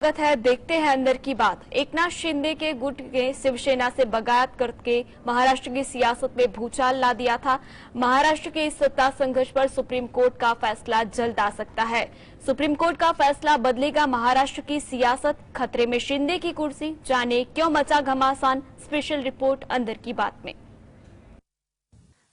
स्वागत है। देखते हैं अंदर की बात। एकनाथ शिंदे के गुट ने शिवसेना से बगावत करके महाराष्ट्र की सियासत में भूचाल ला दिया था। महाराष्ट्र के इस सत्ता संघर्ष पर सुप्रीम कोर्ट का फैसला जल्द आ सकता है। सुप्रीम कोर्ट का फैसला बदलेगा महाराष्ट्र की सियासत, खतरे में शिंदे की कुर्सी, जाने क्यों मचा घमासान। स्पेशल रिपोर्ट अंदर की बात में।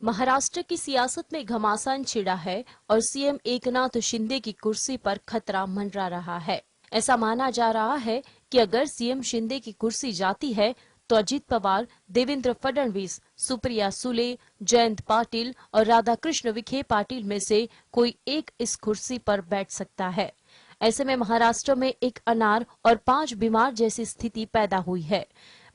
महाराष्ट्र की सियासत में घमासान छिड़ा है और सीएम एकनाथ शिंदे की कुर्सी पर खतरा मंडरा रहा है। ऐसा माना जा रहा है कि अगर सीएम शिंदे की कुर्सी जाती है तो अजित पवार, देवेंद्र फडणवीस, सुप्रिया सुले, जयंत पाटिल और राधाकृष्ण विखे पाटिल में से कोई एक इस कुर्सी पर बैठ सकता है। ऐसे में महाराष्ट्र में एक अनार और 5 बीमार जैसी स्थिति पैदा हुई है।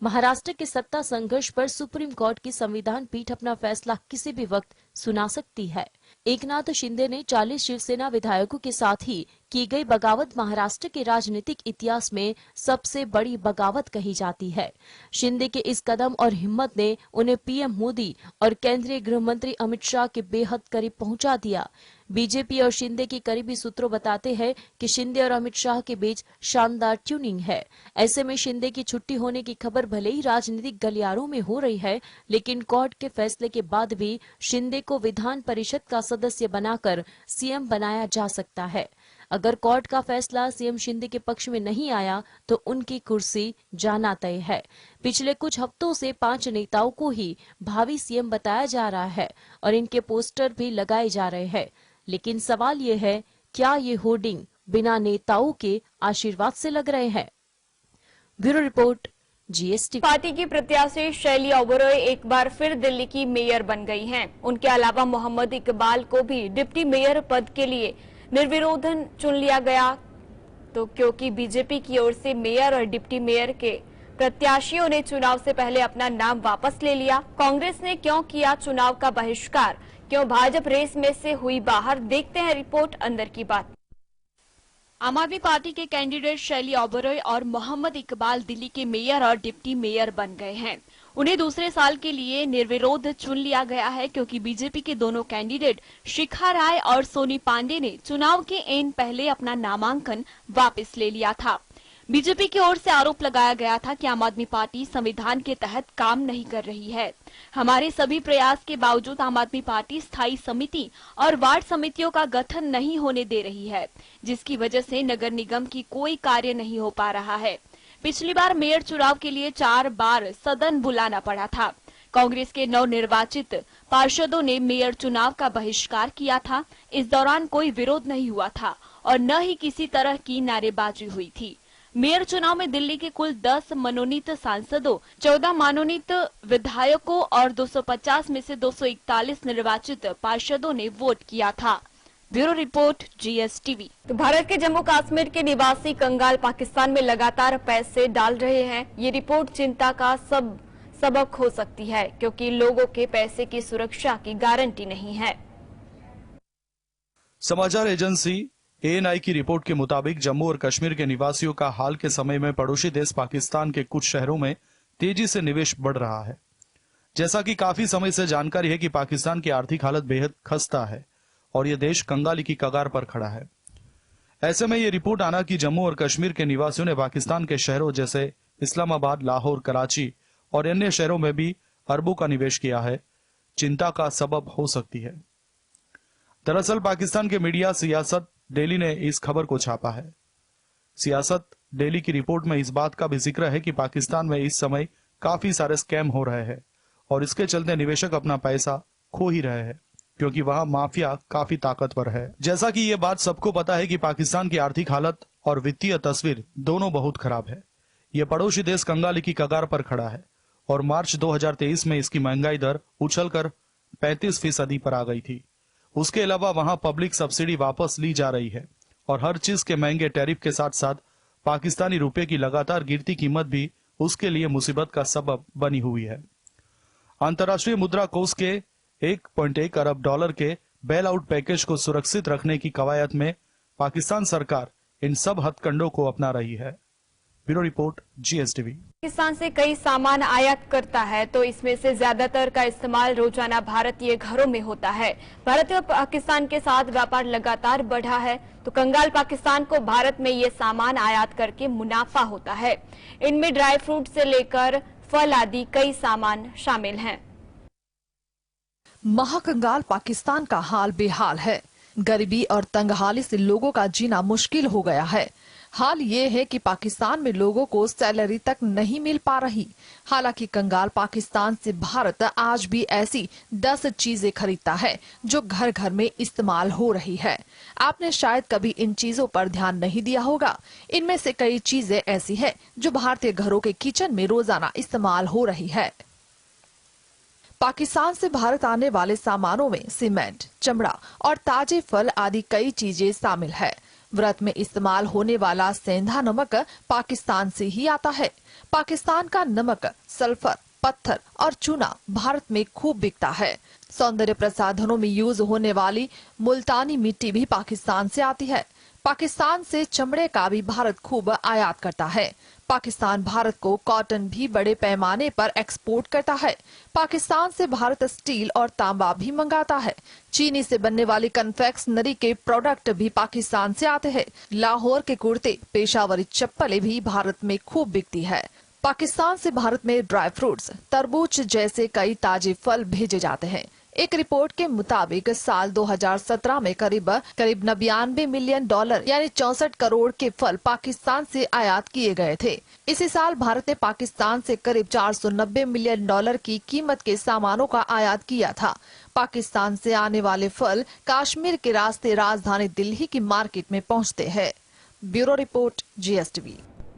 महाराष्ट्र के सत्ता संघर्ष पर सुप्रीम कोर्ट की संविधान पीठ अपना फैसला किसी भी वक्त सुना सकती है। एकनाथ शिंदे ने 40 शिवसेना विधायकों के साथ ही की गई बगावत महाराष्ट्र के राजनीतिक इतिहास में सबसे बड़ी बगावत कही जाती है। शिंदे के इस कदम और हिम्मत ने उन्हें पीएम मोदी और केंद्रीय गृह मंत्री अमित शाह के बेहद करीब पहुंचा दिया। बीजेपी और शिंदे के करीबी सूत्रों बताते हैं कि शिंदे और अमित शाह के बीच शानदार ट्यूनिंग है। ऐसे में शिंदे की छुट्टी होने की खबर भले ही राजनीतिक गलियारों में हो रही है, लेकिन कोर्ट के फैसले के बाद भी शिंदे को विधान परिषद का सदस्य बनाकर सीएम बनाया जा सकता है। अगर कोर्ट का फैसला सीएम शिंदे के पक्ष में नहीं आया तो उनकी कुर्सी जाना तय है। पिछले कुछ हफ्तों से 5 नेताओं को ही भावी सीएम बताया जा रहा है और इनके पोस्टर भी लगाए जा रहे हैं। लेकिन सवाल ये है, क्या ये होर्डिंग बिना नेताओं के आशीर्वाद से लग रहे हैं? Bureau report, GST. पार्टी की प्रत्याशी शैली ओबरॉय एक बार फिर दिल्ली की मेयर बन गई हैं। उनके अलावा मोहम्मद इकबाल को भी डिप्टी मेयर पद के लिए निर्विरोधन चुन लिया गया। तो क्योंकि बीजेपी की ओर से मेयर और डिप्टी मेयर के प्रत्याशियों ने चुनाव से पहले अपना नाम वापस ले लिया। कांग्रेस ने क्यों किया चुनाव का बहिष्कार, क्यों भाजपा रेस में से हुई बाहर, देखते हैं रिपोर्ट अंदर की बात। आम आदमी पार्टी के कैंडिडेट शैली ओबरॉय और मोहम्मद इकबाल दिल्ली के मेयर और डिप्टी मेयर बन गए हैं। उन्हें दूसरे साल के लिए निर्विरोध चुन लिया गया है क्योंकि बीजेपी के दोनों कैंडिडेट शिखा राय और सोनी पांडे ने चुनाव के एन पहले अपना नामांकन वापस ले लिया था। बीजेपी की ओर से आरोप लगाया गया था कि आम आदमी पार्टी संविधान के तहत काम नहीं कर रही है। हमारे सभी प्रयास के बावजूद आम आदमी पार्टी स्थायी समिति और वार्ड समितियों का गठन नहीं होने दे रही है, जिसकी वजह से नगर निगम की कोई कार्य नहीं हो पा रहा है। पिछली बार मेयर चुनाव के लिए 4 बार सदन बुलाना पड़ा था। कांग्रेस के नवनिर्वाचित पार्षदों ने मेयर चुनाव का बहिष्कार किया था। इस दौरान कोई विरोध नहीं हुआ था और न ही किसी तरह की नारेबाजी हुई थी। मेयर चुनाव में दिल्ली के कुल 10 मनोनीत सांसदों, 14 मनोनीत विधायकों और 250 में से 241 निर्वाचित पार्षदों ने वोट किया था। Bureau report, GSTV. तो भारत के जम्मू कश्मीर के निवासी कंगाल पाकिस्तान में लगातार पैसे डाल रहे हैं। ये रिपोर्ट चिंता का सबक हो सकती है क्योंकि लोगों के पैसे की सुरक्षा की गारंटी नहीं है। समाचार एजेंसी एएनआई की रिपोर्ट के मुताबिक जम्मू और कश्मीर के निवासियों का हाल के समय में पड़ोसी देश पाकिस्तान के कुछ शहरों में तेजी से निवेश बढ़ रहा है। जैसा कि काफी समय से जानकारी है कि पाकिस्तान की आर्थिक हालत बेहद खस्ता है और यह देश कंगाली की कगार पर खड़ा है। ऐसे में यह रिपोर्ट आना कि जम्मू और कश्मीर के निवासियों ने पाकिस्तान के शहरों जैसे इस्लामाबाद, लाहौर, कराची और अन्य शहरों में भी अरबों का निवेश किया है, चिंता का सबब हो सकती है। दरअसल पाकिस्तान के मीडिया सियासत डेली ने इस खबर को छापा है। सियासत डेली की रिपोर्ट में इस बात का भी जिक्र है कि पाकिस्तान में इस समय काफी सारे स्कैम हो रहे हैं और इसके चलते निवेशक अपना पैसा खो ही रहे हैं क्योंकि वहां माफिया काफी ताकतवर है। जैसा कि ये बात सबको पता है कि पाकिस्तान की आर्थिक हालत और वित्तीय तस्वीर दोनों बहुत खराब है। यह पड़ोसी देश कंगाली की कगार पर खड़ा है और मार्च 2023 में इसकी महंगाई दर उछलकर 35% पर आ गई थी। उसके अलावा वहां पब्लिक सब्सिडी वापस ली जा रही है और हर चीज के महंगे टैरिफ के साथ साथ पाकिस्तानी रुपए की लगातार गिरती कीमत भी उसके लिए मुसीबत का सबब बनी हुई है। अंतर्राष्ट्रीय मुद्रा कोष के 1.1 अरब डॉलर के बेल आउट पैकेज को सुरक्षित रखने की कवायद में पाकिस्तान सरकार इन सब हथकंडों को अपना रही है। Bureau report GSTV। पाकिस्तान से कई सामान आयात करता है तो इसमें से ज्यादातर का इस्तेमाल रोजाना भारतीय घरों में होता है। भारत का पाकिस्तान के साथ व्यापार लगातार बढ़ा है तो कंगाल पाकिस्तान को भारत में ये सामान आयात करके मुनाफा होता है। इनमें ड्राई फ्रूट से लेकर फल आदि कई सामान शामिल हैं। महाकंगाल पाकिस्तान का हाल बेहाल है। गरीबी और तंगहाली से लोगों का जीना मुश्किल हो गया है। हाल ये है कि पाकिस्तान में लोगों को सैलरी तक नहीं मिल पा रही। हालांकि कंगाल पाकिस्तान से भारत आज भी ऐसी 10 चीजें खरीदता है जो घर घर में इस्तेमाल हो रही है। आपने शायद कभी इन चीजों पर ध्यान नहीं दिया होगा। इनमें से कई चीजें ऐसी है जो भारतीय घरों के किचन में रोजाना इस्तेमाल हो रही है। पाकिस्तान से भारत आने वाले सामानों में सीमेंट, चमड़ा और ताजे फल आदि कई चीजें शामिल है। व्रत में इस्तेमाल होने वाला सेंधा नमक पाकिस्तान से ही आता है। पाकिस्तान का नमक, सल्फर, पत्थर और चूना भारत में खूब बिकता है। सौंदर्य प्रसाधनों में यूज होने वाली मुल्तानी मिट्टी भी पाकिस्तान से आती है। पाकिस्तान से चमड़े का भी भारत खूब आयात करता है। पाकिस्तान भारत को कॉटन भी बड़े पैमाने पर एक्सपोर्ट करता है। पाकिस्तान से भारत स्टील और तांबा भी मंगाता है। चीनी से बनने वाली कन्फेक्शनरी के प्रोडक्ट भी पाकिस्तान से आते हैं। लाहौर के कुर्ते, पेशावरी चप्पलें भी भारत में खूब बिकती है। पाकिस्तान से भारत में ड्राई फ्रूट्स, तरबूज जैसे कई ताजे फल भेजे जाते हैं। एक रिपोर्ट के मुताबिक साल 2017 में करीब $99 मिलियन यानी 64 करोड़ के फल पाकिस्तान से आयात किए गए थे। इसी साल भारत ने पाकिस्तान से करीब $490 मिलियन की कीमत के सामानों का आयात किया था। पाकिस्तान से आने वाले फल कश्मीर के रास्ते राजधानी दिल्ली की मार्केट में पहुंचते हैं। Bureau report GSTV।